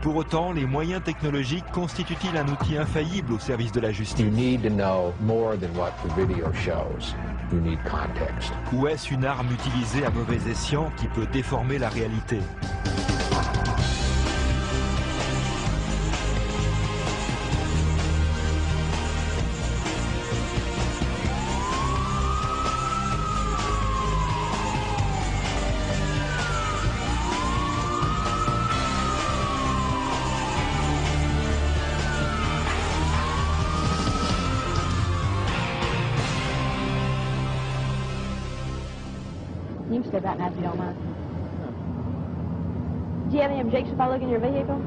Pour autant, les moyens technologiques constituent-ils un outil infaillible au service de la justice? Ou est-ce une arme utilisée à mauvais escient qui peut déformer la réalité? You can step out now if you don't mind. Do you have any objection if I look in your vehicle?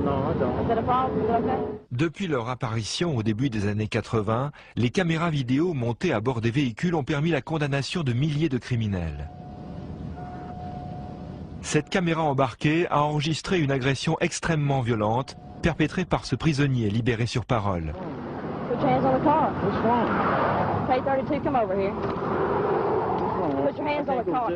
No, I don't. Is that a problem? Is it okay? Depuis leur apparition au début des années 80, les caméras vidéo montées à bord des véhicules ont permis la condamnation de milliers de criminels. Cette caméra embarquée a enregistré une agression extrêmement violente perpétrée par ce prisonnier libéré sur parole. Put your hands on the car. What's wrong? K-32, come over here. Put your hands on the car.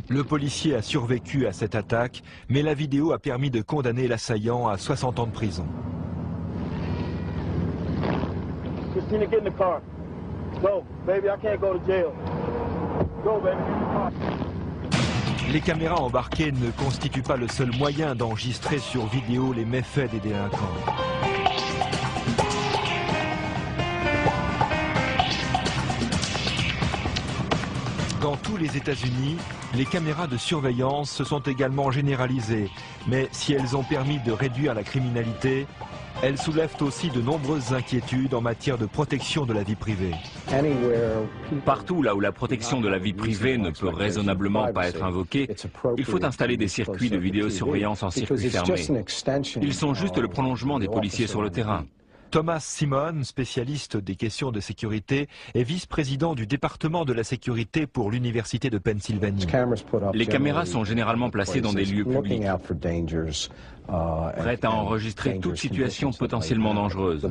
Le policier a survécu à cette attaque, mais la vidéo a permis de condamner l'assaillant à 60 ans de prison. Christina, get in the car. Go, baby, I can't go to jail. Go, baby, get in the car. Les caméras embarquées ne constituent pas le seul moyen d'enregistrer sur vidéo les méfaits des délinquants. Dans tous les États-Unis, les caméras de surveillance se sont également généralisées, mais si elles ont permis de réduire la criminalité, elles soulèvent aussi de nombreuses inquiétudes en matière de protection de la vie privée. Partout là où la protection de la vie privée ne peut raisonnablement pas être invoquée, il faut installer des circuits de vidéosurveillance en circuit fermé. Ils sont juste le prolongement des policiers sur le terrain. Thomas Simon, spécialiste des questions de sécurité, est vice-président du département de la sécurité pour l'Université de Pennsylvanie. Les caméras sont généralement placées dans des lieux publics, prêtes à enregistrer toute situation potentiellement dangereuse.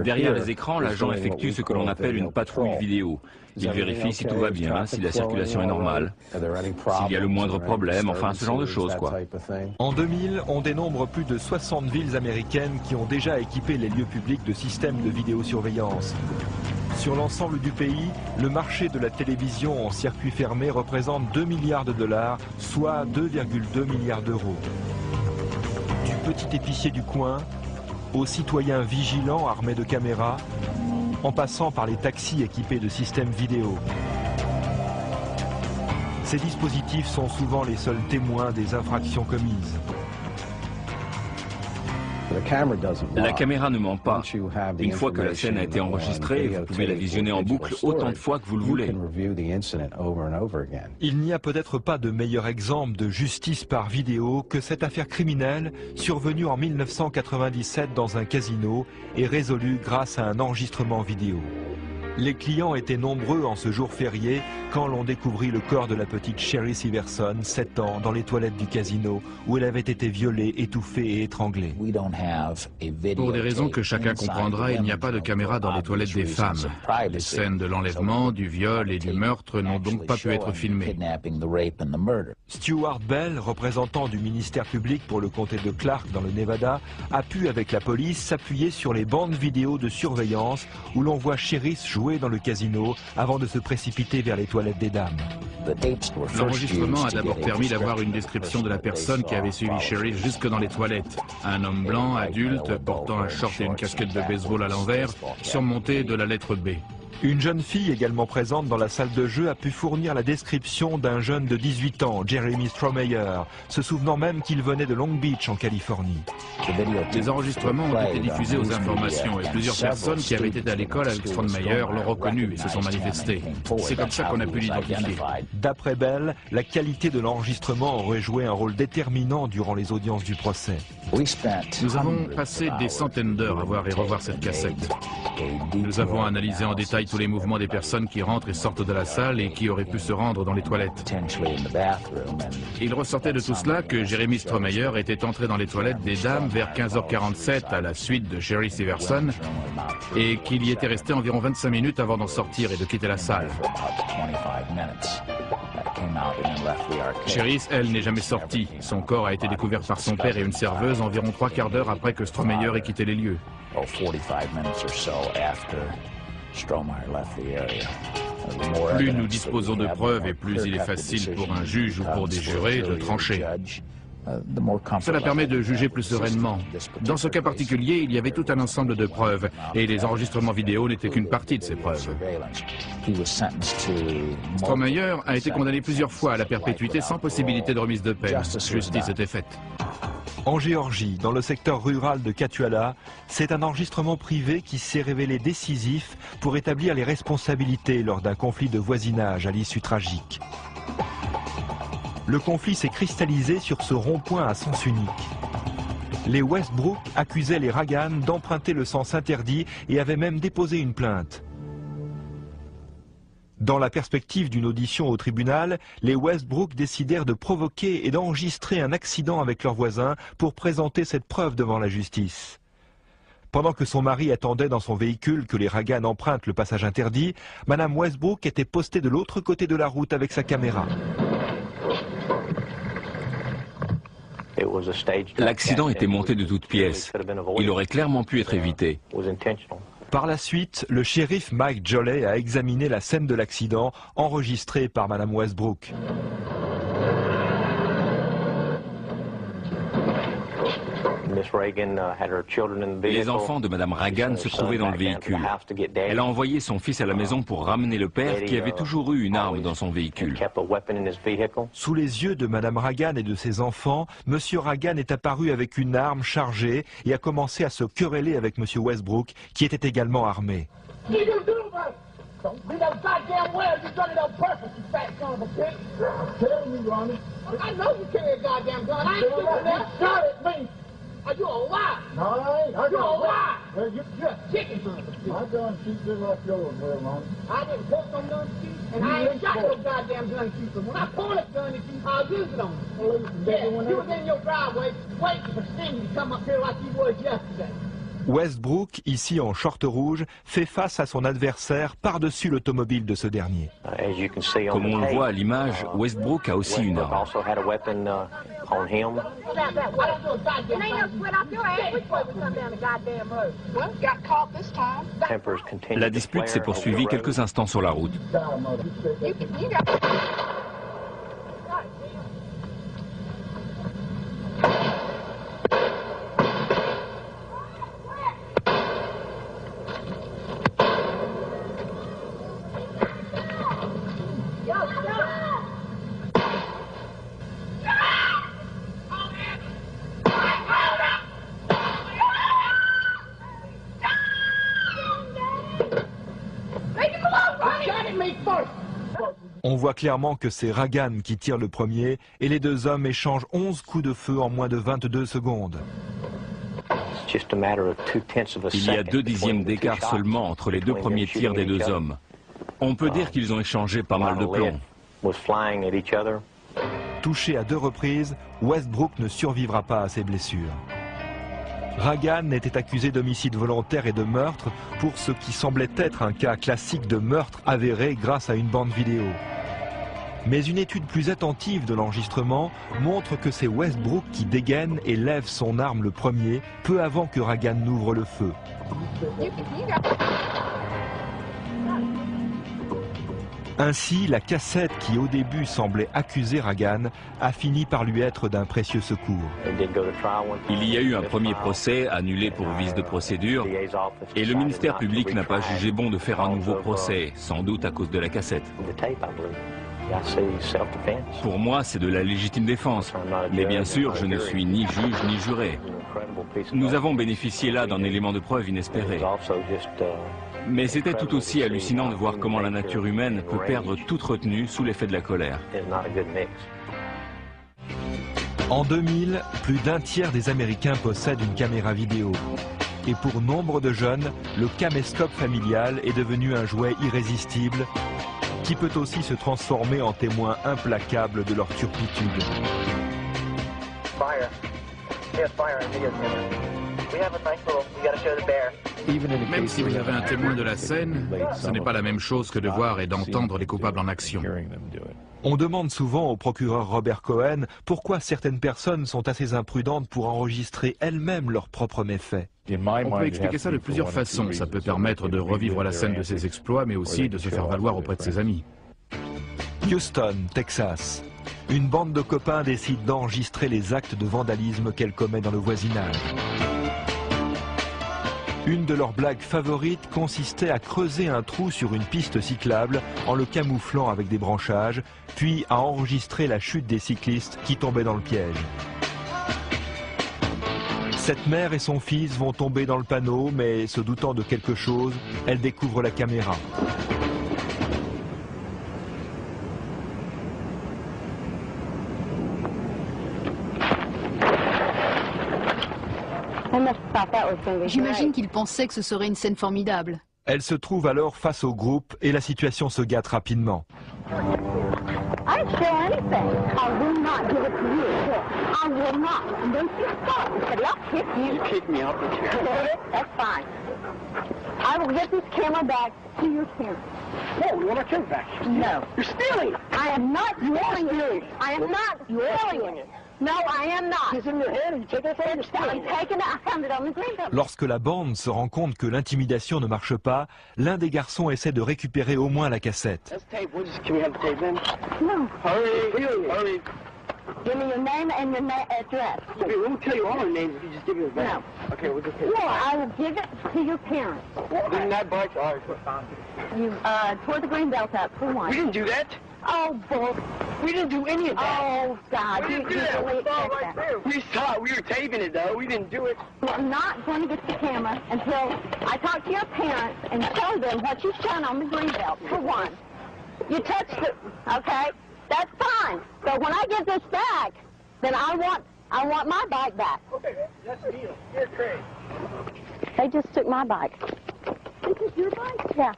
Derrière les écrans, l'agent effectue ce que l'on appelle une patrouille vidéo. Il vérifie si tout va bien, si la circulation est normale, s'il y a le moindre problème, enfin ce genre de choses quoi. En 2000, on dénombre plus de 60 villes américaines qui ont déjà équipé les lieux publics de systèmes de vidéosurveillance. Sur l'ensemble du pays, le marché de la télévision en circuit fermé représente 2 milliards de dollars, soit 2,2 milliards d'euros. Du petit épicier du coin aux citoyens vigilants armés de caméras, en passant par les taxis équipés de systèmes vidéo. Ces dispositifs sont souvent les seuls témoins des infractions commises. La caméra ne ment pas. Une fois que la scène a été enregistrée, vous pouvez la visionner en boucle autant de fois que vous le voulez. Il n'y a peut-être pas de meilleur exemple de justice par vidéo que cette affaire criminelle survenue en 1997 dans un casino et résolue grâce à un enregistrement vidéo. Les clients étaient nombreux en ce jour férié quand l'on découvrit le corps de la petite Sherry Siverson, 7 ans, dans les toilettes du casino où elle avait été violée, étouffée et étranglée. Pour des raisons que chacun comprendra, il n'y a pas de caméra dans les toilettes des femmes. Les scènes de l'enlèvement, du viol et du meurtre n'ont donc pas pu être filmées. Stuart Bell, représentant du ministère public pour le comté de Clark dans le Nevada, a pu avec la police s'appuyer sur les bandes vidéo de surveillance où l'on voit Sherry jouer dans le casino avant de se précipiter vers les toilettes des dames. L'enregistrement a d'abord permis d'avoir une description de la personne qui avait suivi Sherry jusque dans les toilettes. Un homme blanc, adulte, portant un short et une casquette de baseball à l'envers, surmonté de la lettre B. Une jeune fille également présente dans la salle de jeu a pu fournir la description d'un jeune de 18 ans, Jeremy Stromeyer, se souvenant même qu'il venait de Long Beach en Californie. Les enregistrements ont été diffusés aux informations et plusieurs personnes qui avaient été à l'école avec Stromeyer l'ont reconnu et se sont manifestées. C'est comme ça qu'on a pu l'identifier. D'après Bell, la qualité de l'enregistrement aurait joué un rôle déterminant durant les audiences du procès. Nous avons passé des centaines d'heures à voir et revoir cette cassette. Nous avons analysé en détail tous les mouvements des personnes qui rentrent et sortent de la salle et qui auraient pu se rendre dans les toilettes. Il ressortait de tout cela que Jeremy Strohmeyer était entré dans les toilettes des dames vers 15h47 à la suite de Sherry Siverson et qu'il y était resté environ 25 minutes avant d'en sortir et de quitter la salle. Sherry, elle, n'est jamais sortie. Son corps a été découvert par son père et une serveuse environ 3 quarts d'heure après que Strohmeyer ait quitté les lieux. Plus nous disposons de preuves et plus il est facile pour un juge ou pour des jurés de trancher. Cela permet de juger plus sereinement. Dans ce cas particulier, il y avait tout un ensemble de preuves, et les enregistrements vidéo n'étaient qu'une partie de ces preuves. Strohmeyer a été condamné plusieurs fois à la perpétuité sans possibilité de remise de peine. Justice était faite. En Géorgie, dans le secteur rural de Katuala, c'est un enregistrement privé qui s'est révélé décisif pour établir les responsabilités lors d'un conflit de voisinage à l'issue tragique. Le conflit s'est cristallisé sur ce rond-point à sens unique. Les Westbrook accusaient les Ragan d'emprunter le sens interdit et avaient même déposé une plainte. Dans la perspective d'une audition au tribunal, les Westbrook décidèrent de provoquer et d'enregistrer un accident avec leurs voisins pour présenter cette preuve devant la justice. Pendant que son mari attendait dans son véhicule que les Ragan empruntent le passage interdit, Madame Westbrook était postée de l'autre côté de la route avec sa caméra. L'accident était monté de toutes pièces. Il aurait clairement pu être évité. Par la suite, le shérif Mike Jolley a examiné la scène de l'accident enregistrée par Madame Westbrook. Les enfants de Madame Ragan se trouvaient dans le véhicule. Elle a envoyé son fils à la maison pour ramener le père qui avait toujours eu une arme dans son véhicule. Sous les yeux de Madame Ragan et de ses enfants, Monsieur Ragan est apparu avec une arme chargée et a commencé à se quereller avec Monsieur Westbrook, qui était également armé. Are you a lie? No, I ain't. You're a lie. Well, you're a chicken. My gun keeps it off yours, well, Mom. I didn't post no gun sheet, and I ain't shot no goddamn gun sheet. So when I point a gun at you, I'll use it on you. Yeah, you was in your driveway waiting for Stingy to come up here like you was yesterday. Westbrook, ici en short rouge, fait face à son adversaire par-dessus l'automobile de ce dernier. Comme on le voit à l'image, Westbrook a aussi une arme. La dispute s'est poursuivie quelques instants sur la route. On voit clairement que c'est Ragan qui tire le premier et les deux hommes échangent 11 coups de feu en moins de 22 secondes. Il y a 2 dixièmes d'écart seulement entre les 2 premiers tirs des 2 hommes. On peut dire qu'ils ont échangé pas mal de plomb. Touché à 2 reprises, Westbrook ne survivra pas à ses blessures. Ragan était accusé d'homicide volontaire et de meurtre pour ce qui semblait être un cas classique de meurtre avéré grâce à une bande vidéo. Mais une étude plus attentive de l'enregistrement montre que c'est Westbrook qui dégaine et lève son arme le premier, peu avant que Ragan n'ouvre le feu. Ainsi, la cassette qui au début semblait accuser Ragan a fini par lui être d'un précieux secours. Il y a eu un premier procès annulé pour vice de procédure et le ministère public n'a pas jugé bon de faire un nouveau procès, sans doute à cause de la cassette. Pour moi, c'est de la légitime défense, mais bien sûr, je ne suis ni juge ni juré. Nous avons bénéficié là d'un élément de preuve inespéré. Mais c'était tout aussi hallucinant de voir comment la nature humaine peut perdre toute retenue sous l'effet de la colère. En 2000, plus d'un tiers des Américains possèdent une caméra vidéo. Et pour nombre de jeunes, le caméscope familial est devenu un jouet irrésistible qui peut aussi se transformer en témoin implacable de leur turpitude. Même si vous avez un témoin de la scène, ce n'est pas la même chose que de voir et d'entendre les coupables en action. On demande souvent au procureur Robert Cohen pourquoi certaines personnes sont assez imprudentes pour enregistrer elles-mêmes leurs propres méfaits. On peut expliquer ça de plusieurs façons. Ça peut permettre de revivre la scène de ses exploits, mais aussi de se faire valoir auprès de ses amis. Houston, Texas. Une bande de copains décide d'enregistrer les actes de vandalisme qu'elle commet dans le voisinage. Une de leurs blagues favorites consistait à creuser un trou sur une piste cyclable en le camouflant avec des branchages, puis à enregistrer la chute des cyclistes qui tombaient dans le piège. Cette mère et son fils vont tomber dans le panneau, mais se doutant de quelque chose, elle découvre la caméra. J'imagine qu'il pensait que ce serait une scène formidable. Elle se trouve alors face au groupe et la situation se gâte rapidement. Lorsque la bande se rend compte que l'intimidation ne marche pas, l'un des garçons essaie de récupérer au moins la cassette. Give me your name and your address. Okay, we'll tell you all our names if you just give me a bike. No. Okay, we'll just take it. Well, I will give it to your parents. Isn't that bike? All right. You tore the green belt up for one. We didn't do that. Oh, bull. We didn't do any of that. Oh, God. We didn't do that. We saw it right there. We saw it. We were taping it, though. We didn't do it. Well, I'm not going to get the camera until I talk to your parents and show them what you've done on the green belt, for one. You touched it, okay? That's fine. But when I get this back, then I want my bike back. Okay, that's the deal. Here's Craig. They just took my bike. This is your bike? Yeah.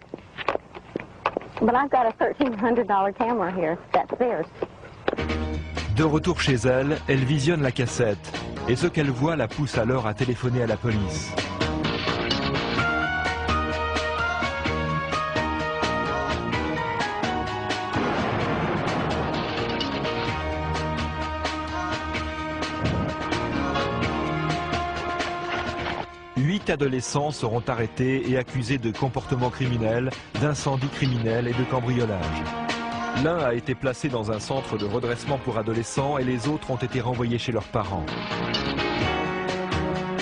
But I've got a $1,300 camera here. That's theirs. De retour chez elle, elle visionne la cassette. Et ce qu'elle voit la pousse alors à téléphoner à la police. Adolescents seront arrêtés et accusés de comportement criminel, d'incendie criminel et de cambriolage. L'un a été placé dans un centre de redressement pour adolescents et les autres ont été renvoyés chez leurs parents.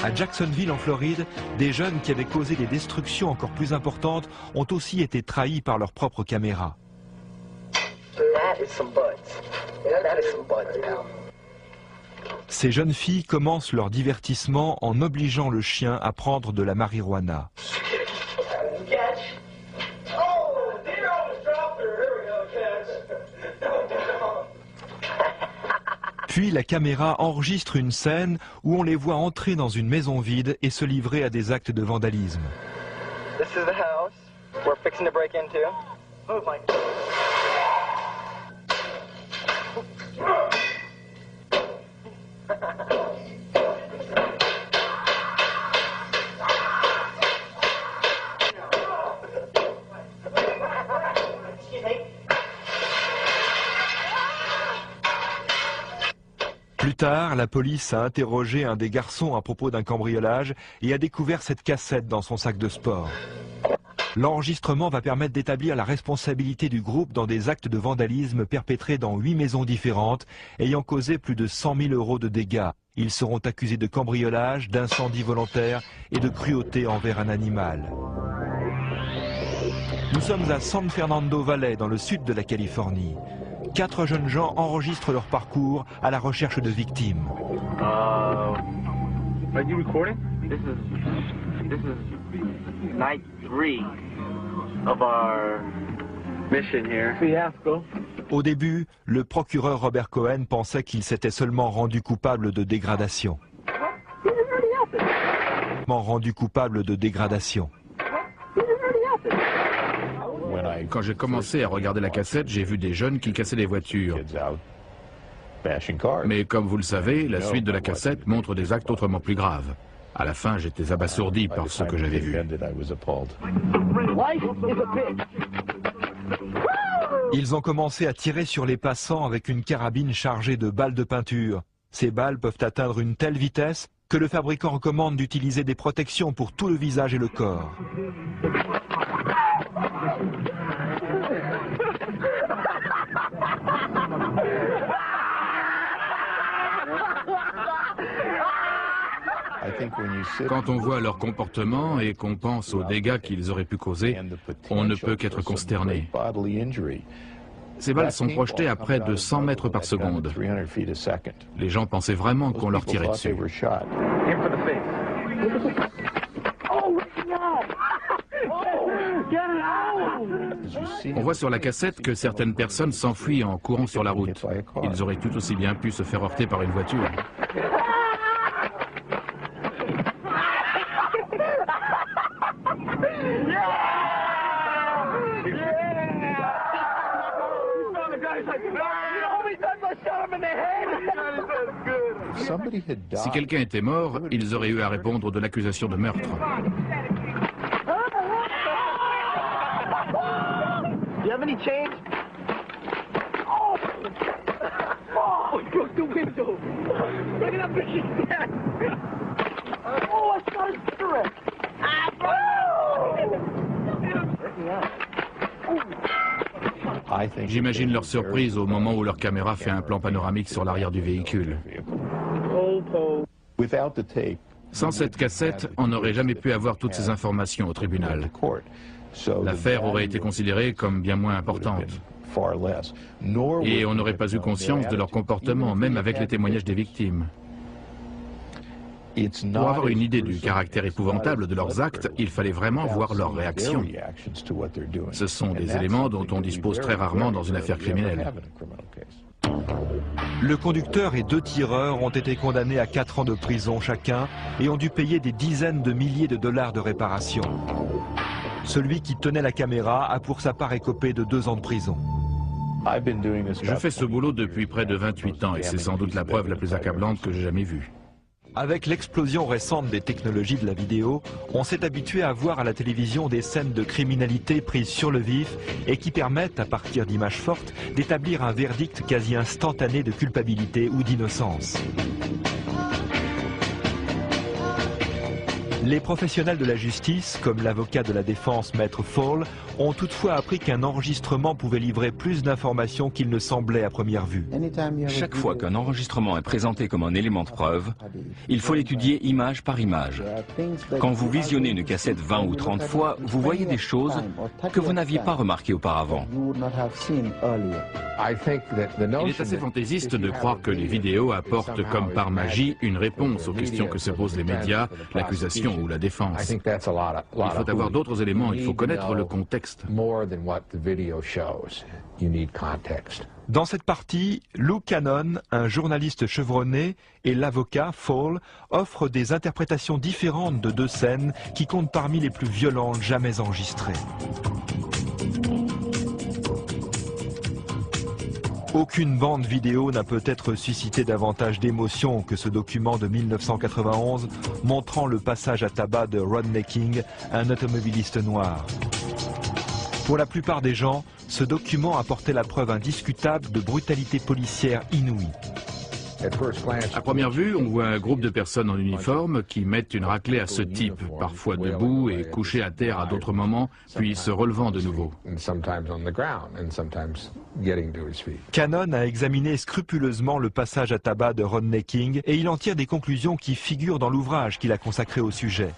À Jacksonville, en Floride, des jeunes qui avaient causé des destructions encore plus importantes ont aussi été trahis par leur propre caméra. Ces jeunes filles commencent leur divertissement en obligeant le chien à prendre de la marijuana. Puis la caméra enregistre une scène où on les voit entrer dans une maison vide et se livrer à des actes de vandalisme. This is the house we're fixing to break into. Oh my. Plus tard, la police a interrogé un des garçons à propos d'un cambriolage et a découvert cette cassette dans son sac de sport. L'enregistrement va permettre d'établir la responsabilité du groupe dans des actes de vandalisme perpétrés dans 8 maisons différentes, ayant causé plus de 100 000 € de dégâts. Ils seront accusés de cambriolage, d'incendie volontaire et de cruauté envers un animal. Nous sommes à San Fernando Valley, dans le sud de la Californie. 4 jeunes gens enregistrent leur parcours à la recherche de victimes. Are you recording? This is night 3 of our mission here. Fiasco. Au début, le procureur Robert Cohen pensait qu'il s'était seulement rendu coupable de dégradation. rendu coupable de dégradation. Quand j'ai commencé à regarder la cassette, j'ai vu des jeunes qui cassaient des voitures. Mais comme vous le savez, la suite de la cassette montre des actes autrement plus graves. À la fin, j'étais abasourdi par ce que j'avais vu. Ils ont commencé à tirer sur les passants avec une carabine chargée de balles de peinture. Ces balles peuvent atteindre une telle vitesse que le fabricant recommande d'utiliser des protections pour tout le visage et le corps. Quand on voit leur comportement et qu'on pense aux dégâts qu'ils auraient pu causer, on ne peut qu'être consterné. Ces balles sont projetées à près de 100 mètres par seconde. Les gens pensaient vraiment qu'on leur tirait dessus. On voit sur la cassette que certaines personnes s'enfuient en courant sur la route. Ils auraient tout aussi bien pu se faire heurter par une voiture. Si quelqu'un était mort, ils auraient eu à répondre de l'accusation de meurtre. J'imagine leur surprise au moment où leur caméra fait un plan panoramique sur l'arrière du véhicule. Sans cette cassette, on n'aurait jamais pu avoir toutes ces informations au tribunal. L'affaire aurait été considérée comme bien moins importante. Et on n'aurait pas eu conscience de leur comportement, même avec les témoignages des victimes. Pour avoir une idée du caractère épouvantable de leurs actes, il fallait vraiment voir leurs réactions. Ce sont des éléments dont on dispose très rarement dans une affaire criminelle. Le conducteur et 2 tireurs ont été condamnés à 4 ans de prison chacun et ont dû payer des dizaines de milliers de dollars de réparation. Celui qui tenait la caméra a pour sa part écopé de 2 ans de prison. Je fais ce boulot depuis près de 28 ans et c'est sans doute la preuve la plus accablante que j'ai jamais vue. Avec l'explosion récente des technologies de la vidéo, on s'est habitué à voir à la télévision des scènes de criminalité prises sur le vif et qui permettent, à partir d'images fortes, d'établir un verdict quasi instantané de culpabilité ou d'innocence. Les professionnels de la justice, comme l'avocat de la défense Maître Fall, ont toutefois appris qu'un enregistrement pouvait livrer plus d'informations qu'il ne semblait à première vue. Chaque fois qu'un enregistrement est présenté comme un élément de preuve, il faut l'étudier image par image. Quand vous visionnez une cassette 20 ou 30 fois, vous voyez des choses que vous n'aviez pas remarquées auparavant. Il est assez fantaisiste de croire que les vidéos apportent comme par magie une réponse aux questions que se posent les médias, l'accusation ou la défense. Il faut avoir d'autres éléments, il faut connaître le contexte. Dans cette partie, Lou Cannon, un journaliste chevronné, et l'avocat Fall offrent des interprétations différentes de 2 scènes qui comptent parmi les plus violentes jamais enregistrées. Aucune bande vidéo n'a peut-être suscité davantage d'émotion que ce document de 1991 montrant le passage à tabac de Rodney King, un automobiliste noir. Pour la plupart des gens, ce document apportait la preuve indiscutable de brutalité policière inouïe. À première vue, on voit un groupe de personnes en uniforme qui mettent une raclée à ce type, parfois debout et couché à terre à d'autres moments, puis se relevant de nouveau. Cannon a examiné scrupuleusement le passage à tabac de Rodney King et il en tire des conclusions qui figurent dans l'ouvrage qu'il a consacré au sujet.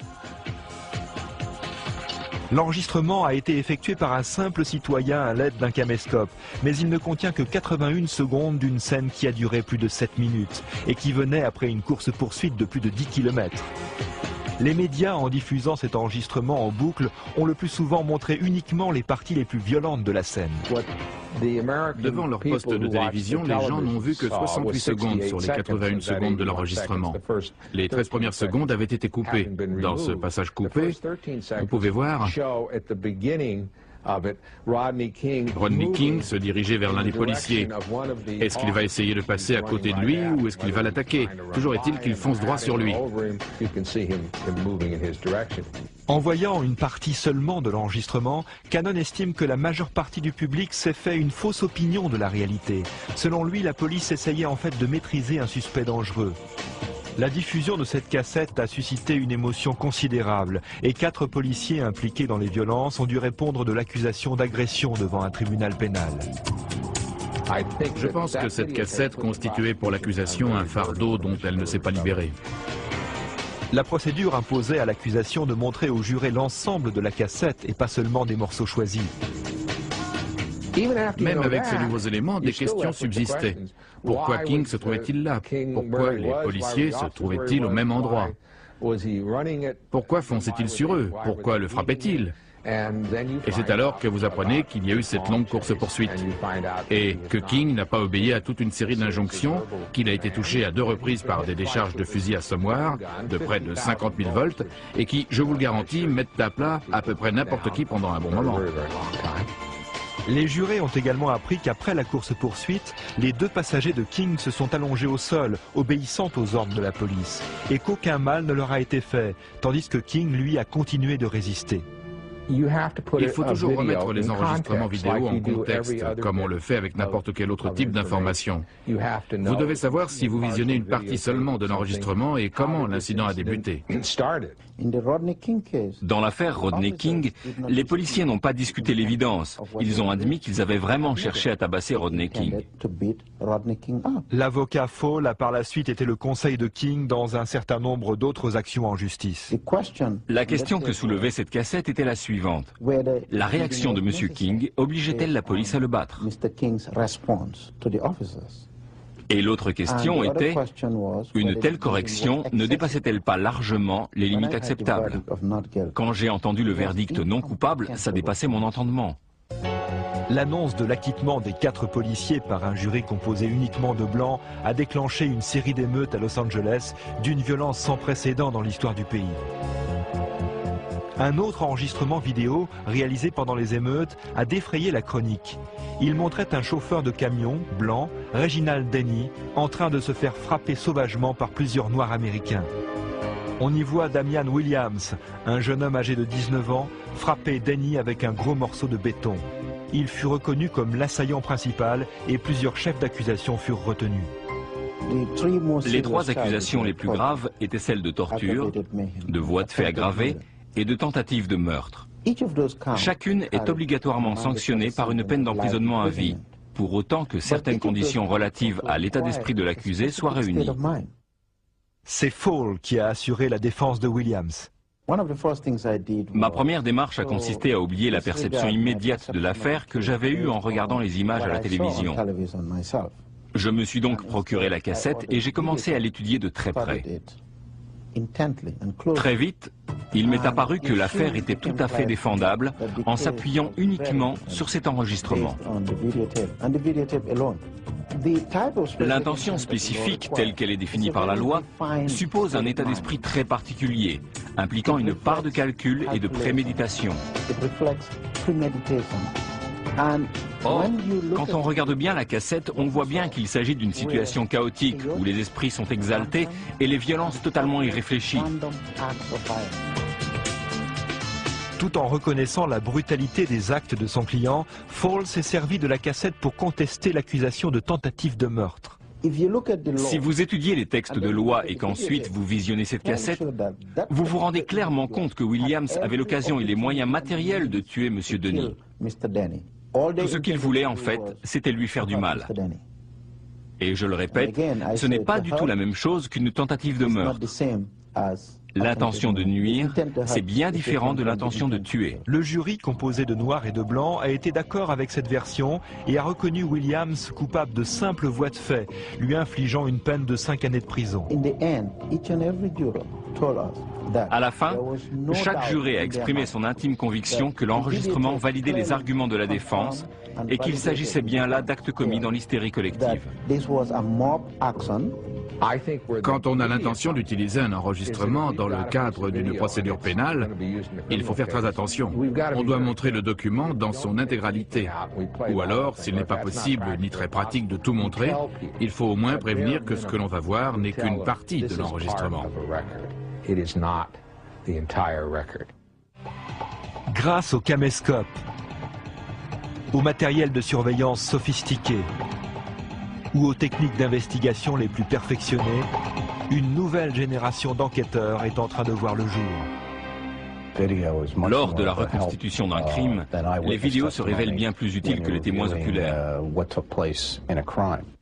L'enregistrement a été effectué par un simple citoyen à l'aide d'un caméscope, mais il ne contient que 81 secondes d'une scène qui a duré plus de 7 minutes et qui venait après une course-poursuite de plus de 10 km. Les médias, en diffusant cet enregistrement en boucle, ont le plus souvent montré uniquement les parties les plus violentes de la scène. Devant leur poste de télévision, les gens n'ont vu que 68 secondes sur les 81 secondes de l'enregistrement. Les 13 premières secondes avaient été coupées. Dans ce passage coupé, vous pouvez voir Rodney King se dirigeait vers l'un des policiers. Est-ce qu'il va essayer de passer à côté de lui ou est-ce qu'il va l'attaquer? Toujours est-il qu'il fonce droit sur lui. En voyant une partie seulement de l'enregistrement, Cannon estime que la majeure partie du public s'est fait une fausse opinion de la réalité. Selon lui, la police essayait en fait de maîtriser un suspect dangereux. La diffusion de cette cassette a suscité une émotion considérable et 4 policiers impliqués dans les violences ont dû répondre de l'accusation d'agression devant un tribunal pénal. Je pense que cette cassette constituait pour l'accusation un fardeau dont elle ne s'est pas libérée. La procédure imposait à l'accusation de montrer aux jurés l'ensemble de la cassette et pas seulement des morceaux choisis. Même avec ces nouveaux éléments, des questions subsistaient. Pourquoi King se trouvait-il là? Pourquoi les policiers se trouvaient-ils au même endroit? Pourquoi fonçait-il sur eux? Pourquoi le frappait-il? Et c'est alors que vous apprenez qu'il y a eu cette longue course-poursuite et que King n'a pas obéi à toute une série d'injonctions, qu'il a été touché à 2 reprises par des décharges de fusil assommoir de près de 50 000 volts et qui, je vous le garantis, mettent à plat à peu près n'importe qui pendant un bon moment. Les jurés ont également appris qu'après la course-poursuite, les 2 passagers de King se sont allongés au sol, obéissant aux ordres de la police, et qu'aucun mal ne leur a été fait, tandis que King, lui, a continué de résister. Il faut toujours remettre les enregistrements vidéo en contexte, comme on le fait avec n'importe quel autre type d'information. Vous devez savoir si vous visionnez une partie seulement de l'enregistrement et comment l'incident a débuté. Dans l'affaire Rodney King, les policiers n'ont pas discuté l'évidence. Ils ont admis qu'ils avaient vraiment cherché à tabasser Rodney King. L'avocat Fall a par la suite été le conseil de King dans un certain nombre d'autres actions en justice. La question que soulevait cette cassette était la suivante. La réaction de M. King obligeait-elle la police à le battre? Et l'autre question était, une telle correction ne dépassait-elle pas largement les limites acceptables? Quand j'ai entendu le verdict non coupable, ça dépassait mon entendement. L'annonce de l'acquittement des 4 policiers par un jury composé uniquement de blancs a déclenché une série d'émeutes à Los Angeles d'une violence sans précédent dans l'histoire du pays. Un autre enregistrement vidéo, réalisé pendant les émeutes, a défrayé la chronique. Il montrait un chauffeur de camion, blanc, Reginald Denny, en train de se faire frapper sauvagement par plusieurs Noirs américains. On y voit Damian Williams, un jeune homme âgé de 19 ans, frapper Denny avec un gros morceau de béton. Il fut reconnu comme l'assaillant principal et plusieurs chefs d'accusation furent retenus. Les 3 accusations les plus graves étaient celles de torture, de voies de fait aggravées et de tentative de meurtre. Chacune est obligatoirement sanctionnée par une peine d'emprisonnement à vie, pour autant que certaines conditions relatives à l'état d'esprit de l'accusé soient réunies. C'est Fall qui a assuré la défense de Williams. Ma première démarche a consisté à oublier la perception immédiate de l'affaire que j'avais eue en regardant les images à la télévision. Je me suis donc procuré la cassette et j'ai commencé à l'étudier de très près. Très vite, il m'est apparu que l'affaire était tout à fait défendable en s'appuyant uniquement sur cet enregistrement. L'intention spécifique, telle qu'elle est définie par la loi, suppose un état d'esprit très particulier, impliquant une part de calcul et de préméditation. Or, quand on regarde bien la cassette, on voit bien qu'il s'agit d'une situation chaotique où les esprits sont exaltés et les violences totalement irréfléchies. Tout en reconnaissant la brutalité des actes de son client, Fall s'est servi de la cassette pour contester l'accusation de tentative de meurtre. Si vous étudiez les textes de loi et qu'ensuite vous visionnez cette cassette, vous vous rendez clairement compte que Williams avait l'occasion et les moyens matériels de tuer M. Denny. Tout ce qu'il voulait, en fait, c'était lui faire du mal. Et je le répète, ce n'est pas du tout la même chose qu'une tentative de meurtre. L'intention de nuire, c'est bien différent de l'intention de tuer. Le jury, composé de noirs et de blancs, a été d'accord avec cette version et a reconnu Williams coupable de simple voies de fait, lui infligeant une peine de 5 années de prison. À la fin, chaque juré a exprimé son intime conviction que l'enregistrement validait les arguments de la défense et qu'il s'agissait bien là d'actes commis dans l'hystérie collective. Quand on a l'intention d'utiliser un enregistrement dans le cadre d'une procédure pénale, il faut faire très attention. On doit montrer le document dans son intégralité. Ou alors, s'il n'est pas possible ni très pratique de tout montrer, il faut au moins prévenir que ce que l'on va voir n'est qu'une partie de l'enregistrement. Grâce au caméscope, au matériel de surveillance sophistiqué ou aux techniques d'investigation les plus perfectionnées, une nouvelle génération d'enquêteurs est en train de voir le jour. Lors de la reconstitution d'un crime, les vidéos se révèlent bien plus utiles que les témoins oculaires.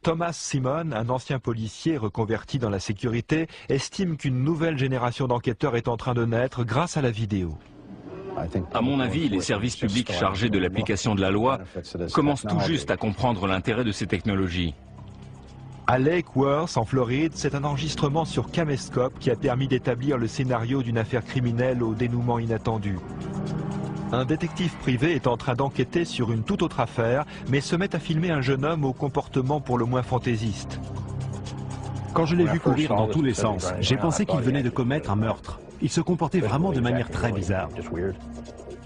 Thomas Simon, un ancien policier reconverti dans la sécurité, estime qu'une nouvelle génération d'enquêteurs est en train de naître grâce à la vidéo. À mon avis, les services publics chargés de l'application de la loi commencent tout juste à comprendre l'intérêt de ces technologies. À Lake Worth, en Floride, c'est un enregistrement sur caméscope qui a permis d'établir le scénario d'une affaire criminelle au dénouement inattendu. Un détective privé est en train d'enquêter sur une toute autre affaire, mais se met à filmer un jeune homme au comportement pour le moins fantaisiste. Quand je l'ai vu courir dans tous les sens, j'ai pensé qu'il venait de commettre un meurtre. Il se comportait vraiment de manière très bizarre.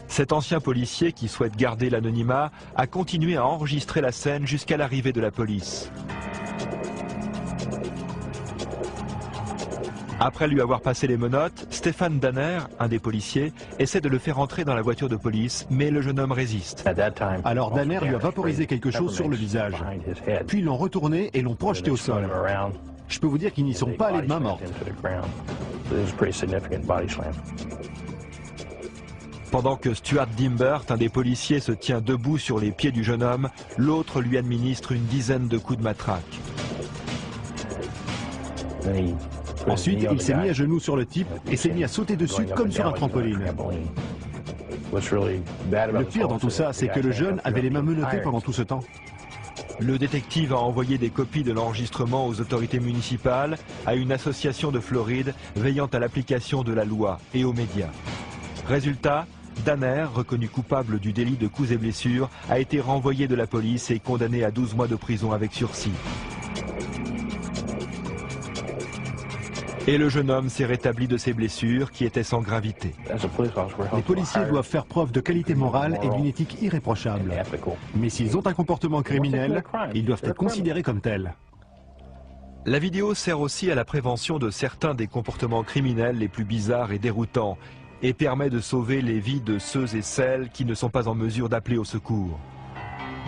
Cet ancien policier, qui souhaite garder l'anonymat, a continué à enregistrer la scène jusqu'à l'arrivée de la police. Après lui avoir passé les menottes, Stéphane Danner, un des policiers, essaie de le faire entrer dans la voiture de police, mais le jeune homme résiste. Alors Danner lui a vaporisé quelque chose sur le visage. Puis ils l'ont retourné et l'ont projeté au sol. Je peux vous dire qu'ils n'y sont pas allés de main morte. Pendant que Stuart Dimbert, un des policiers, se tient debout sur les pieds du jeune homme, l'autre lui administre une dizaine de coups de matraque. Ensuite, il s'est mis à genoux sur le type et s'est mis à sauter dessus comme sur un trampoline. Le pire dans tout ça, c'est que le jeune avait les mains menottées pendant tout ce temps. Le détective a envoyé des copies de l'enregistrement aux autorités municipales, à une association de Floride veillant à l'application de la loi et aux médias. Résultat, Danner, reconnu coupable du délit de coups et blessures, a été renvoyé de la police et condamné à 12 mois de prison avec sursis. Et le jeune homme s'est rétabli de ses blessures qui étaient sans gravité. Les policiers doivent faire preuve de qualité morale et d'une éthique irréprochable. Mais s'ils ont un comportement criminel, ils doivent être considérés comme tels. La vidéo sert aussi à la prévention de certains des comportements criminels les plus bizarres et déroutants et permet de sauver les vies de ceux et celles qui ne sont pas en mesure d'appeler au secours.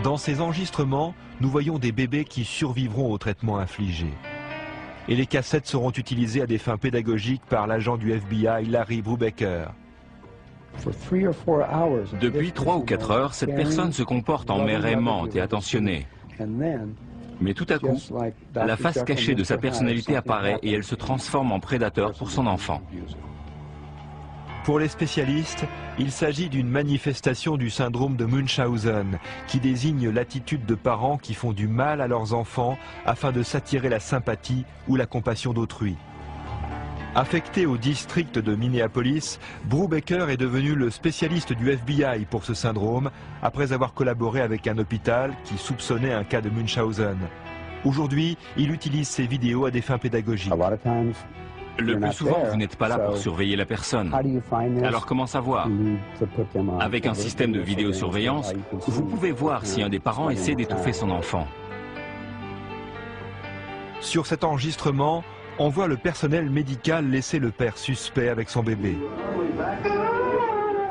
Dans ces enregistrements, nous voyons des bébés qui survivront au traitement infligé. Et les cassettes seront utilisées à des fins pédagogiques par l'agent du FBI Larry Brubaker. Depuis 3 ou 4 heures, cette personne se comporte en mère aimante et attentionnée. Mais tout à coup, la face cachée de sa personnalité apparaît et elle se transforme en prédateur pour son enfant. Pour les spécialistes, il s'agit d'une manifestation du syndrome de Munchausen, qui désigne l'attitude de parents qui font du mal à leurs enfants afin de s'attirer la sympathie ou la compassion d'autrui. Affecté au district de Minneapolis, Brubaker est devenu le spécialiste du FBI pour ce syndrome, après avoir collaboré avec un hôpital qui soupçonnait un cas de Munchausen. Aujourd'hui, il utilise ces vidéos à des fins pédagogiques. Le plus souvent, vous n'êtes pas là pour surveiller la personne. Alors comment savoir? Avec un système de vidéosurveillance, vous pouvez voir si un des parents essaie d'étouffer son enfant. Sur cet enregistrement, on voit le personnel médical laisser le père suspect avec son bébé.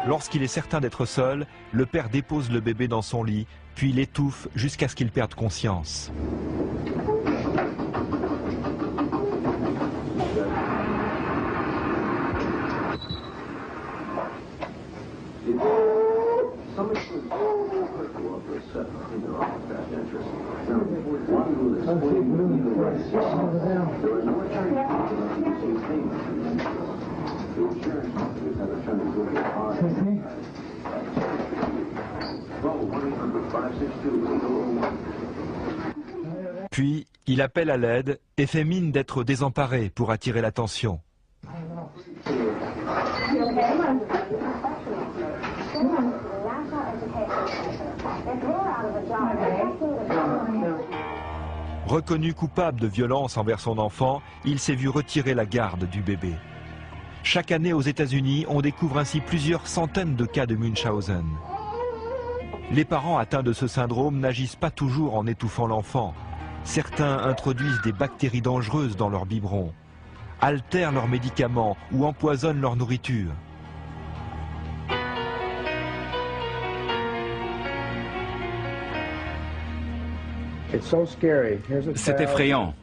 Lorsqu'il est certain d'être seul, le père dépose le bébé dans son lit, puis l'étouffe jusqu'à ce qu'il perde conscience. Puis, il appelle à l'aide et fait mine d'être désemparé pour attirer l'attention. Reconnu coupable de violence envers son enfant, il s'est vu retirer la garde du bébé. Chaque année aux États-Unis, on découvre ainsi plusieurs centaines de cas de Munchausen. Les parents atteints de ce syndrome n'agissent pas toujours en étouffant l'enfant. Certains introduisent des bactéries dangereuses dans leur biberon, altèrent leurs médicaments ou empoisonnent leur nourriture. C'est effrayant.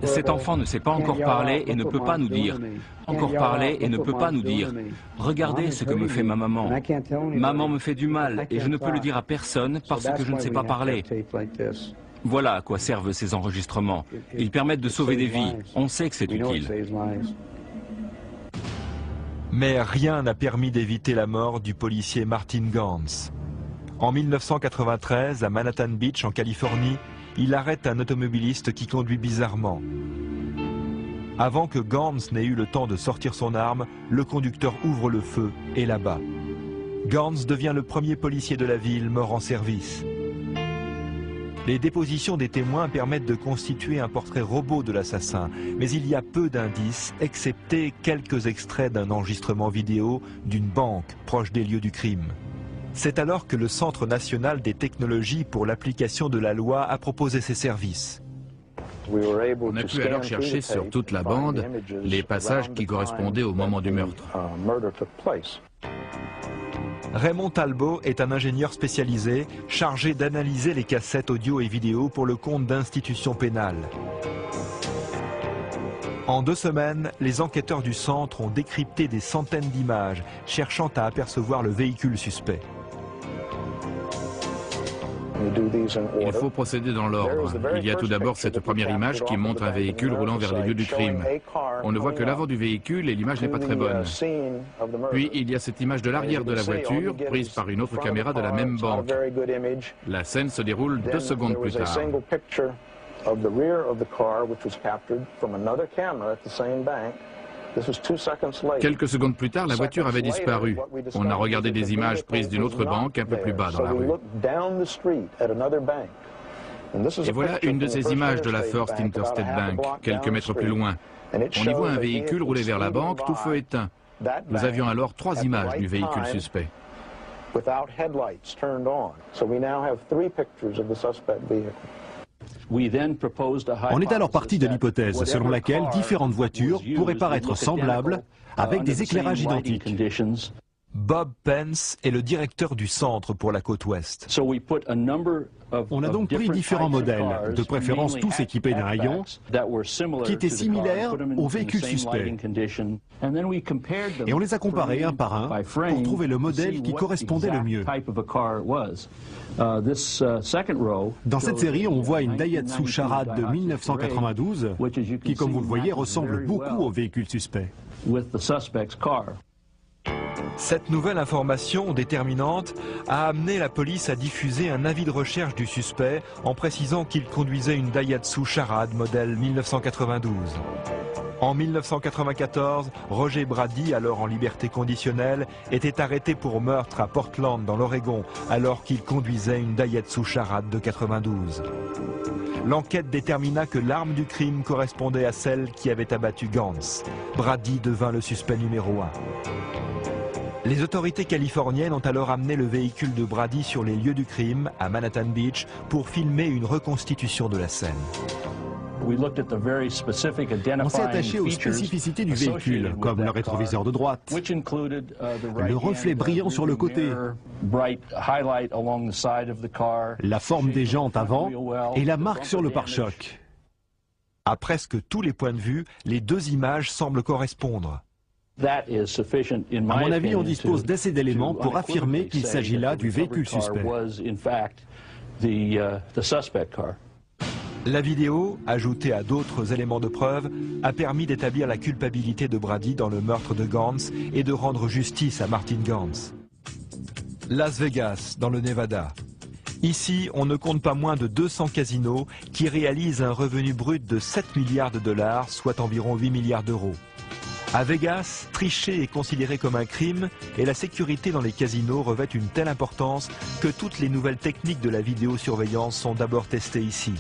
Cet enfant ne sait pas encore parler et ne peut pas nous dire. Encore parler et ne peut pas nous dire. Regardez ce que me fait ma maman. Maman me fait du mal et je ne peux le dire à personne parce que je ne sais pas parler. Voilà à quoi servent ces enregistrements. Ils permettent de sauver des vies. On sait que c'est utile. Mais rien n'a permis d'éviter la mort du policier Martin Gans. En 1993, à Manhattan Beach, en Californie, il arrête un automobiliste qui conduit bizarrement. Avant que Gans n'ait eu le temps de sortir son arme, le conducteur ouvre le feu et l'abat. Gans devient le premier policier de la ville mort en service. Les dépositions des témoins permettent de constituer un portrait robot de l'assassin, mais il y a peu d'indices, excepté quelques extraits d'un enregistrement vidéo d'une banque proche des lieux du crime. C'est alors que le Centre national des technologies pour l'application de la loi a proposé ses services. On a pu alors chercher sur toute la bande les passages qui correspondaient au moment du meurtre. Raymond Talbot est un ingénieur spécialisé chargé d'analyser les cassettes audio et vidéo pour le compte d'institutions pénales. En 2 semaines, les enquêteurs du centre ont décrypté des centaines d'images, cherchant à apercevoir le véhicule suspect. Il faut procéder dans l'ordre. Il y a tout d'abord cette première image qui montre un véhicule roulant vers les lieux du crime. On ne voit que l'avant du véhicule et l'image n'est pas très bonne. Puis il y a cette image de l'arrière de la voiture, prise par une autre caméra de la même banque. La scène se déroule 2 secondes plus tard. Quelques secondes plus tard, la voiture avait disparu. On a regardé des images prises d'une autre banque un peu plus bas dans la rue. Et voilà une de ces images de la First Interstate Bank, quelques mètres plus loin. On y voit un véhicule rouler vers la banque, tout feu éteint. Nous avions alors 3 images du véhicule suspect. On est alors parti de l'hypothèse selon laquelle différentes voitures pourraient paraître semblables avec des éclairages identiques. Bob Pence est le directeur du centre pour la côte ouest. On a donc pris différents modèles, de préférence tous équipés d'un haillon, qui étaient similaires aux véhicules suspects. Et on les a comparés un par un pour trouver le modèle qui correspondait le mieux. Dans cette série, on voit une Daihatsu Charade de 1992 qui, comme vous le voyez, ressemble beaucoup au véhicule suspect. Cette nouvelle information déterminante a amené la police à diffuser un avis de recherche du suspect en précisant qu'il conduisait une Daihatsu Charade modèle 1992. En 1994, Roger Brady, alors en liberté conditionnelle, était arrêté pour meurtre à Portland dans l'Oregon alors qu'il conduisait une Daihatsu Charade de 92. L'enquête détermina que l'arme du crime correspondait à celle qui avait abattu Gans. Brady devint le suspect numéro 1. Les autorités californiennes ont alors amené le véhicule de Brady sur les lieux du crime, à Manhattan Beach, pour filmer une reconstitution de la scène. On s'est attaché aux spécificités du véhicule, comme le rétroviseur de droite, le reflet brillant sur le côté, la forme des jantes avant et la marque sur le pare-choc. À presque tous les points de vue, les 2 images semblent correspondre. À mon avis, on dispose d'assez d'éléments pour affirmer qu'il s'agit là du véhicule suspect. La vidéo, ajoutée à d'autres éléments de preuve, a permis d'établir la culpabilité de Brady dans le meurtre de Gans et de rendre justice à Martin Gans. Las Vegas, dans le Nevada. Ici, on ne compte pas moins de 200 casinos qui réalisent un revenu brut de 7 milliards de dollars, soit environ 8 milliards d'euros. À Vegas, tricher est considéré comme un crime et la sécurité dans les casinos revêt une telle importance que toutes les nouvelles techniques de la vidéosurveillance sont d'abord testées ici.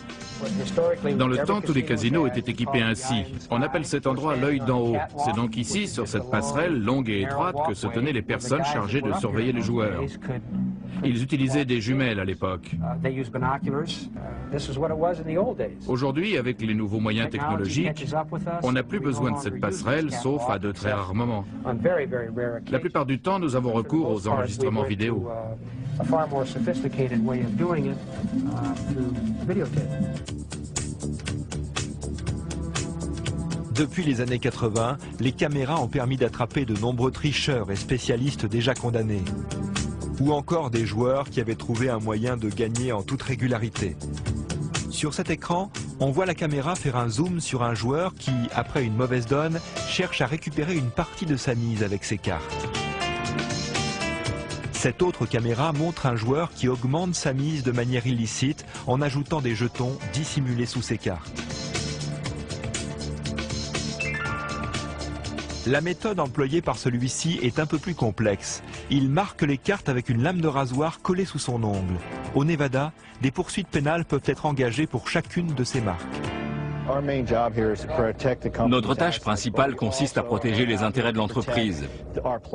Dans le temps, tous les casinos étaient équipés ainsi. On appelle cet endroit l'œil d'en haut. C'est donc ici, sur cette passerelle longue et étroite, que se tenaient les personnes chargées de surveiller les joueurs. Ils utilisaient des jumelles à l'époque. Aujourd'hui, avec les nouveaux moyens technologiques, on n'a plus besoin de cette passerelle, sauf à de très rares moments. La plupart du temps, nous avons recours aux enregistrements vidéo. Depuis les années 80, les caméras ont permis d'attraper de nombreux tricheurs et spécialistes déjà condamnés. Ou encore des joueurs qui avaient trouvé un moyen de gagner en toute régularité. Sur cet écran, on voit la caméra faire un zoom sur un joueur qui, après une mauvaise donne, cherche à récupérer une partie de sa mise avec ses cartes. Cette autre caméra montre un joueur qui augmente sa mise de manière illicite en ajoutant des jetons dissimulés sous ses cartes. La méthode employée par celui-ci est un peu plus complexe. Il marque les cartes avec une lame de rasoir collée sous son ongle. Au Nevada, des poursuites pénales peuvent être engagées pour chacune de ces marques. Notre tâche principale consiste à protéger les intérêts de l'entreprise.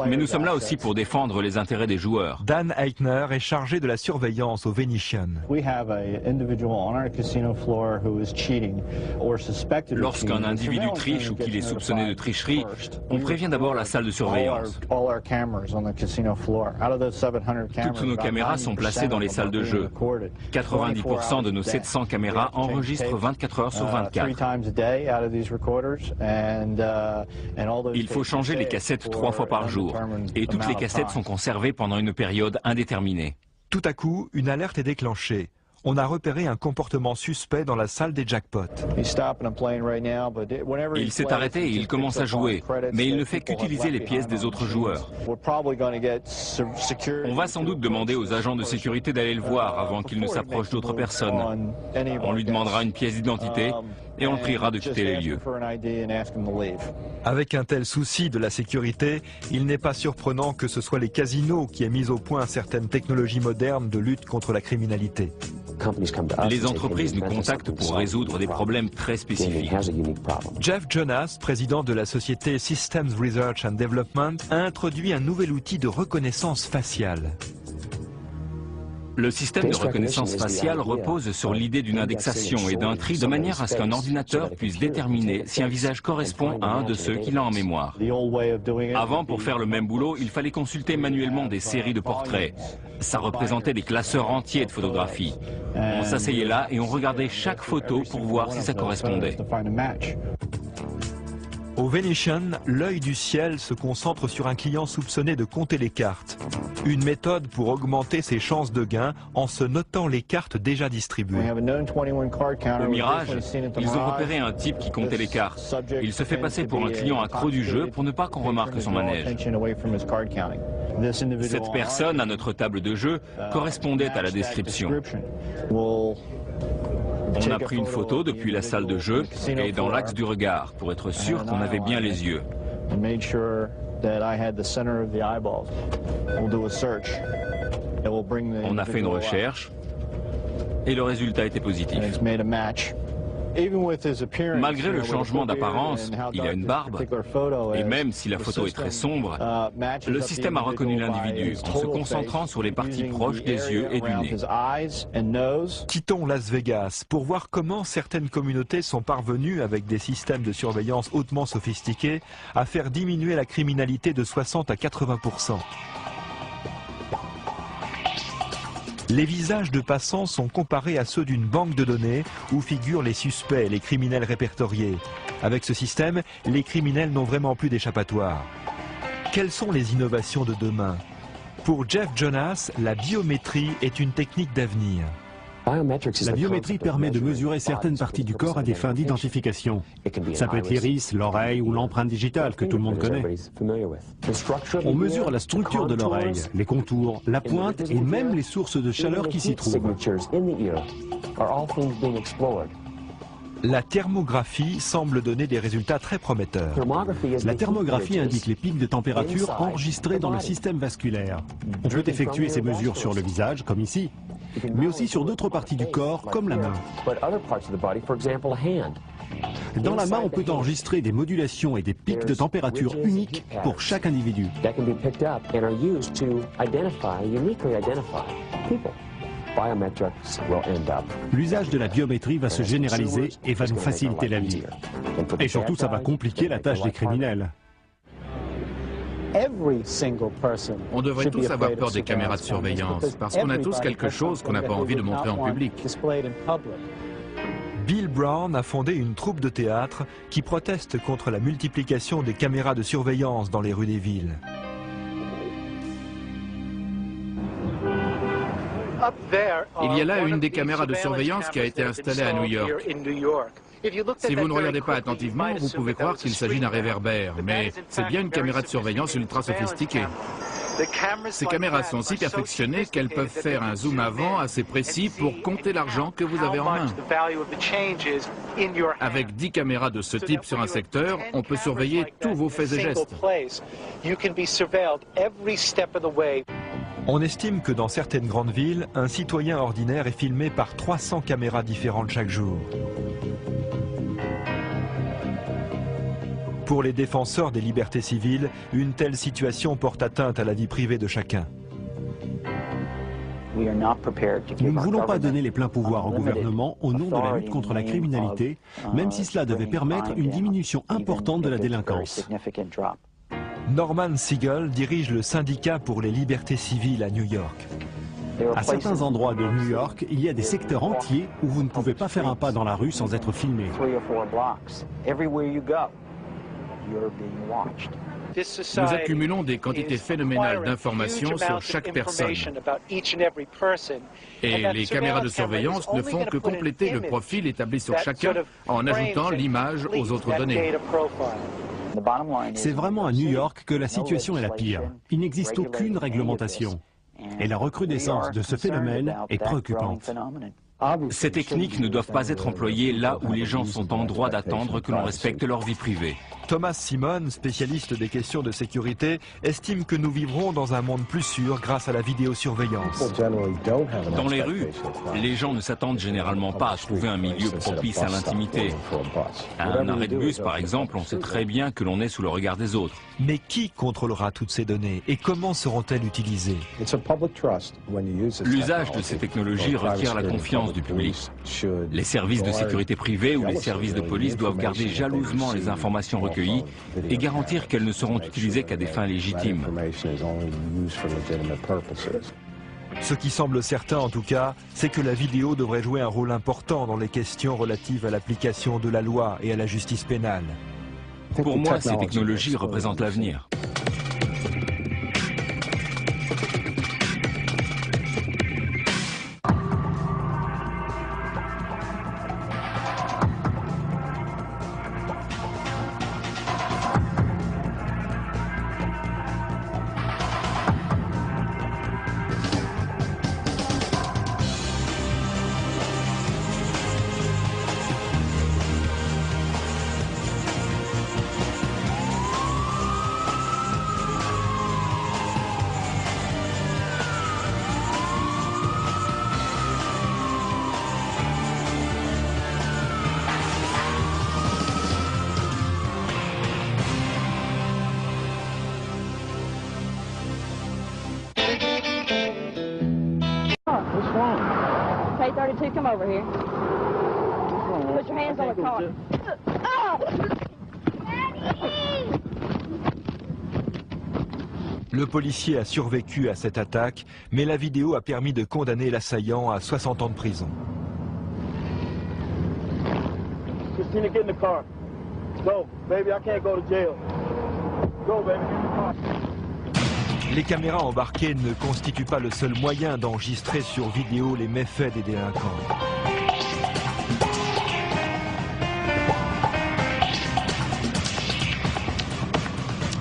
Mais nous sommes là aussi pour défendre les intérêts des joueurs. Dan Eitner est chargé de la surveillance au Venetian. Lorsqu'un individu triche ou qu'il est soupçonné de tricherie, on prévient d'abord la salle de surveillance. Toutes nos caméras sont placées dans les salles de jeu. 90% de nos 700 caméras enregistrent 24 heures sur 24. Il faut changer les cassettes 3 fois par jour et toutes les cassettes sont conservées pendant une période indéterminée. Tout à coup, une alerte est déclenchée. On a repéré un comportement suspect dans la salle des jackpots. Il s'est arrêté et il commence à jouer, mais il ne fait qu'utiliser les pièces des autres joueurs. On va sans doute demander aux agents de sécurité d'aller le voir avant qu'il ne s'approche d'autres personnes. On lui demandera une pièce d'identité et on le priera de quitter les lieux. Avec un tel souci de la sécurité, il n'est pas surprenant que ce soit les casinos qui aient mis au point certaines technologies modernes de lutte contre la criminalité. Les entreprises nous contactent pour résoudre des problèmes très spécifiques. Jeff Jonas, président de la société Systems Research and Development, a introduit un nouvel outil de reconnaissance faciale. Le système de reconnaissance faciale repose sur l'idée d'une indexation et d'un tri de manière à ce qu'un ordinateur puisse déterminer si un visage correspond à un de ceux qu'il a en mémoire. Avant, pour faire le même boulot, il fallait consulter manuellement des séries de portraits. Ça représentait des classeurs entiers de photographies. On s'asseyait là et on regardait chaque photo pour voir si ça correspondait. Au Venetian, l'œil du ciel se concentre sur un client soupçonné de compter les cartes. Une méthode pour augmenter ses chances de gain en se notant les cartes déjà distribuées. Au Mirage, ils ont repéré un type qui comptait les cartes. Il se fait passer pour un client accro du jeu pour ne pas qu'on remarque son manège. Cette personne, à notre table de jeu, correspondait à la description. On a pris une photo depuis la salle de jeu et dans l'axe du regard pour être sûr qu'on avait bien les yeux. On a fait une recherche et le résultat était positif. Malgré le changement d'apparence, il a une barbe, et même si la photo est très sombre, le système a reconnu l'individu en se concentrant sur les parties proches des yeux et du nez. Quittons Las Vegas pour voir comment certaines communautés sont parvenues, avec des systèmes de surveillance hautement sophistiqués, à faire diminuer la criminalité de 60 à 80%. Les visages de passants sont comparés à ceux d'une banque de données où figurent les suspects et les criminels répertoriés. Avec ce système, les criminels n'ont vraiment plus d'échappatoire. Quelles sont les innovations de demain? Pour Jeff Jonas, la biométrie est une technique d'avenir. La biométrie permet de mesurer certaines parties du corps à des fins d'identification. Ça peut être l'iris, l'oreille ou l'empreinte digitale que tout le monde connaît. On mesure la structure de l'oreille, les contours, la pointe et même les sources de chaleur qui s'y trouvent. La thermographie semble donner des résultats très prometteurs. La thermographie indique les pics de température enregistrés dans le système vasculaire. On peut effectuer ces mesures sur le visage, comme ici, mais aussi sur d'autres parties du corps, comme la main. Dans la main, on peut enregistrer des modulations et des pics de température uniques pour chaque individu. L'usage de la biométrie va se généraliser et va nous faciliter la vie. Et surtout, ça va compliquer la tâche des criminels. On devrait tous avoir peur des caméras de surveillance, parce qu'on a tous quelque chose qu'on n'a pas envie de montrer en public. Bill Brown a fondé une troupe de théâtre qui proteste contre la multiplication des caméras de surveillance dans les rues des villes. Il y a là une des caméras de surveillance qui a été installée à New York. Si vous ne regardez pas attentivement, vous pouvez croire qu'il s'agit d'un réverbère, mais c'est bien une caméra de surveillance ultra sophistiquée. Ces caméras sont si perfectionnées qu'elles peuvent faire un zoom avant assez précis pour compter l'argent que vous avez en main. Avec 10 caméras de ce type sur un secteur, on peut surveiller tous vos faits et gestes. On estime que dans certaines grandes villes, un citoyen ordinaire est filmé par 300 caméras différentes chaque jour. Pour les défenseurs des libertés civiles, une telle situation porte atteinte à la vie privée de chacun. Nous ne voulons pas donner les pleins pouvoirs au gouvernement au nom de la lutte contre la criminalité, même si cela devait permettre une diminution importante de la délinquance. Norman Siegel dirige le syndicat pour les libertés civiles à New York. À certains endroits de New York, il y a des secteurs entiers où vous ne pouvez pas faire un pas dans la rue sans être filmé. Nous accumulons des quantités phénoménales d'informations sur chaque personne. Et les caméras de surveillance ne font que compléter le profil établi sur chacun en ajoutant l'image aux autres données. C'est vraiment à New York que la situation est la pire. Il n'existe aucune réglementation. Et la recrudescence de ce phénomène est préoccupante. Ces techniques ne doivent pas être employées là où les gens sont en droit d'attendre que l'on respecte leur vie privée. Thomas Simon, spécialiste des questions de sécurité, estime que nous vivrons dans un monde plus sûr grâce à la vidéosurveillance. Dans les rues, les gens ne s'attendent généralement pas à trouver un milieu propice à l'intimité. À un arrêt de bus, par exemple, on sait très bien que l'on est sous le regard des autres. Mais qui contrôlera toutes ces données et comment seront-elles utilisées? L'usage de ces technologies requiert la confiance du public. Les services de sécurité privée ou les services de police doivent garder jalousement les informations recueillies et garantir qu'elles ne seront utilisées qu'à des fins légitimes. Ce qui semble certain en tout cas, c'est que la vidéo devrait jouer un rôle important dans les questions relatives à l'application de la loi et à la justice pénale. Pour moi, ces technologies représentent l'avenir. K-32, come over here. Put your hands on the car. Le policier a survécu à cette attaque, mais la vidéo a permis de condamner l'assaillant à 60 ans de prison. Christina, get in the car. Go, baby, I can't go to jail. Go, baby, get in the car. Les caméras embarquées ne constituent pas le seul moyen d'enregistrer sur vidéo les méfaits des délinquants.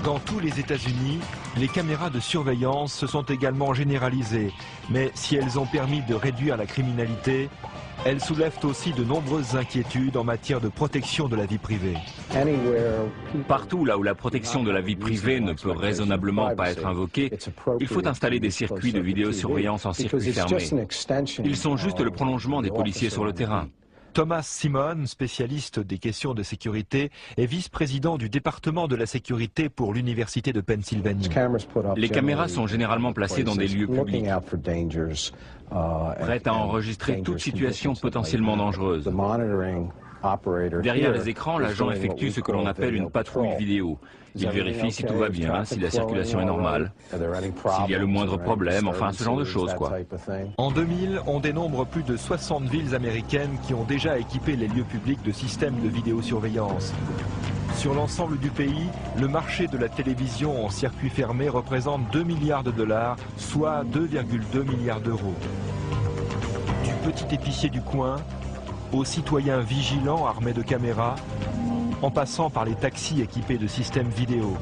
Dans tous les États-Unis, Les caméras de surveillance se sont également généralisées, mais si elles ont permis de réduire la criminalité, elles soulèvent aussi de nombreuses inquiétudes en matière de protection de la vie privée. Partout là où la protection de la vie privée ne peut raisonnablement pas être invoquée, il faut installer des circuits de vidéosurveillance en circuit fermé. Ils sont juste le prolongement des policiers sur le terrain. Thomas Simon, spécialiste des questions de sécurité, est vice-président du département de la sécurité pour l'Université de Pennsylvanie. Les caméras sont généralement placées dans des lieux publics, prêtes à enregistrer toute situation potentiellement dangereuse. Derrière les écrans, l'agent effectue ce que l'on appelle une patrouille vidéo. Il vérifie si tout va bien, si la circulation est normale, s'il y a le moindre problème, enfin ce genre de choses quoi. En 2000, on dénombre plus de 60 villes américaines qui ont déjà équipé les lieux publics de systèmes de vidéosurveillance. Sur l'ensemble du pays, le marché de la télévision en circuit fermé représente 2 milliards de dollars, soit 2,2 milliards d'euros. Du petit épicier du coin aux citoyens vigilants armés de caméras, en passant par les taxis équipés de systèmes vidéo.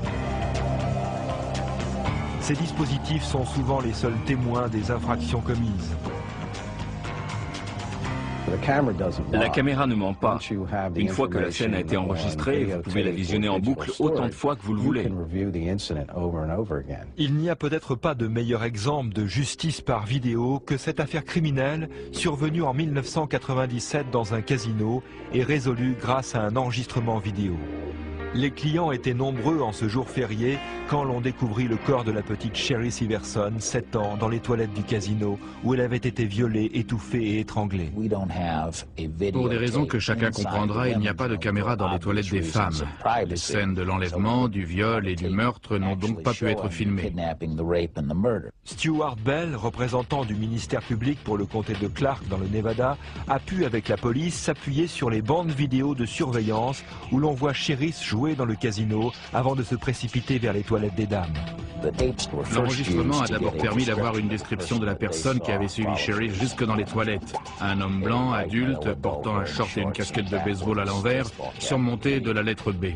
Ces dispositifs sont souvent les seuls témoins des infractions commises. La caméra ne ment pas. Une fois que la scène a été enregistrée, vous pouvez la visionner en boucle autant de fois que vous le voulez. Il n'y a peut-être pas de meilleur exemple de justice par vidéo que cette affaire criminelle survenue en 1997 dans un casino et résolue grâce à un enregistrement vidéo. Les clients étaient nombreux en ce jour férié quand l'on découvrit le corps de la petite Sherry Siverson, 7 ans, dans les toilettes du casino où elle avait été violée, étouffée et étranglée. Pour des raisons que chacun comprendra, il n'y a pas de caméra dans les toilettes des femmes. Les scènes de l'enlèvement, du viol et du meurtre n'ont donc pas pu être filmées. Stuart Bell, représentant du ministère public pour le comté de Clark dans le Nevada, a pu avec la police s'appuyer sur les bandes vidéo de surveillance où l'on voit Sherry jouer dans le casino avant de se précipiter vers les toilettes des dames. L'enregistrement a d'abord permis d'avoir une description de la personne qui avait suivi Sherry jusque dans les toilettes. Un homme blanc, adulte, portant un short et une casquette de baseball à l'envers, surmonté de la lettre B.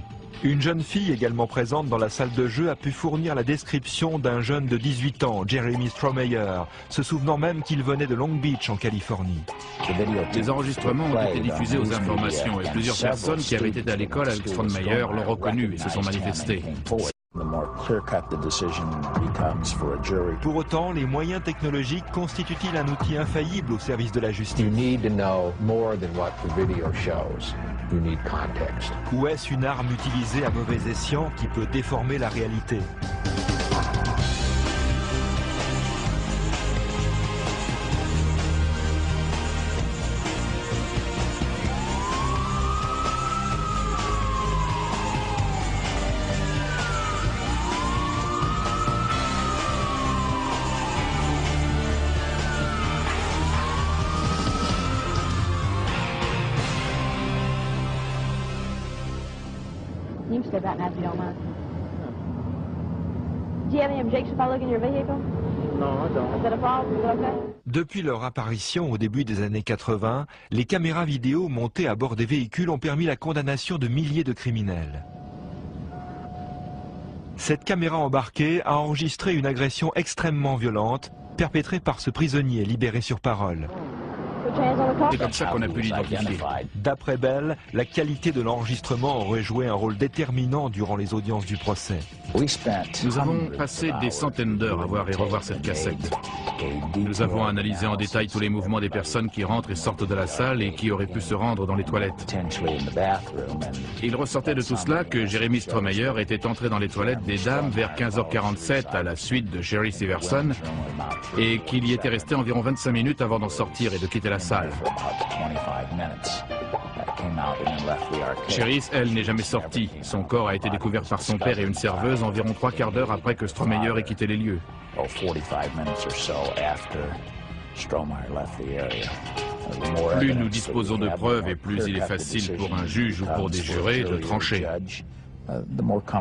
Une jeune fille également présente dans la salle de jeu a pu fournir la description d'un jeune de 18 ans, Jeremy Strohmeyer, se souvenant même qu'il venait de Long Beach en Californie. Les enregistrements ont été diffusés aux informations et plusieurs personnes qui avaient été à l'école avec Strohmeyer l'ont reconnu et se sont manifestées. Pour autant, les moyens technologiques constituent-ils un outil infaillible au service de la justice? Ou est-ce une arme utilisée à mauvais escient qui peut déformer la réalité? You can step out now if you don't mind. Do you have any objection if I look in your vehicle? No, I don't. Is that a problem? Is that okay? Depuis leur apparition au début des années 80, les caméras vidéo montées à bord des véhicules ont permis la condamnation de milliers de criminels. Cette caméra embarquée a enregistré une agression extrêmement violente perpétrée par ce prisonnier libéré sur parole. C'est comme ça qu'on a pu l'identifier. D'après Bell, la qualité de l'enregistrement aurait joué un rôle déterminant durant les audiences du procès. Nous avons passé des centaines d'heures à voir et revoir cette cassette. Nous avons analysé en détail tous les mouvements des personnes qui rentrent et sortent de la salle et qui auraient pu se rendre dans les toilettes. Il ressortait de tout cela que Jeremy Strohmeyer était entré dans les toilettes des dames vers 15h47 à la suite de Sherry Siverson et qu'il y était resté environ 25 minutes avant d'en sortir et de quitter la salle. Sherry, elle, n'est jamais sortie. Son corps a été découvert par son père et une serveuse environ 3 quarts d'heure après que Strohmeyer ait quitté les lieux. Plus nous disposons de preuves et plus il est facile pour un juge ou pour des jurés de trancher.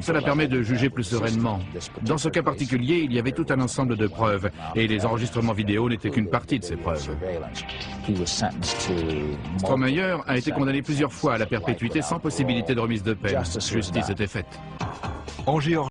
Cela permet de juger plus sereinement. Dans ce cas particulier, il y avait tout un ensemble de preuves et les enregistrements vidéo n'étaient qu'une partie de ces preuves. Strohmeyer a été condamné plusieurs fois à la perpétuité sans possibilité de remise de peine. Justice était faite. En Géorgie,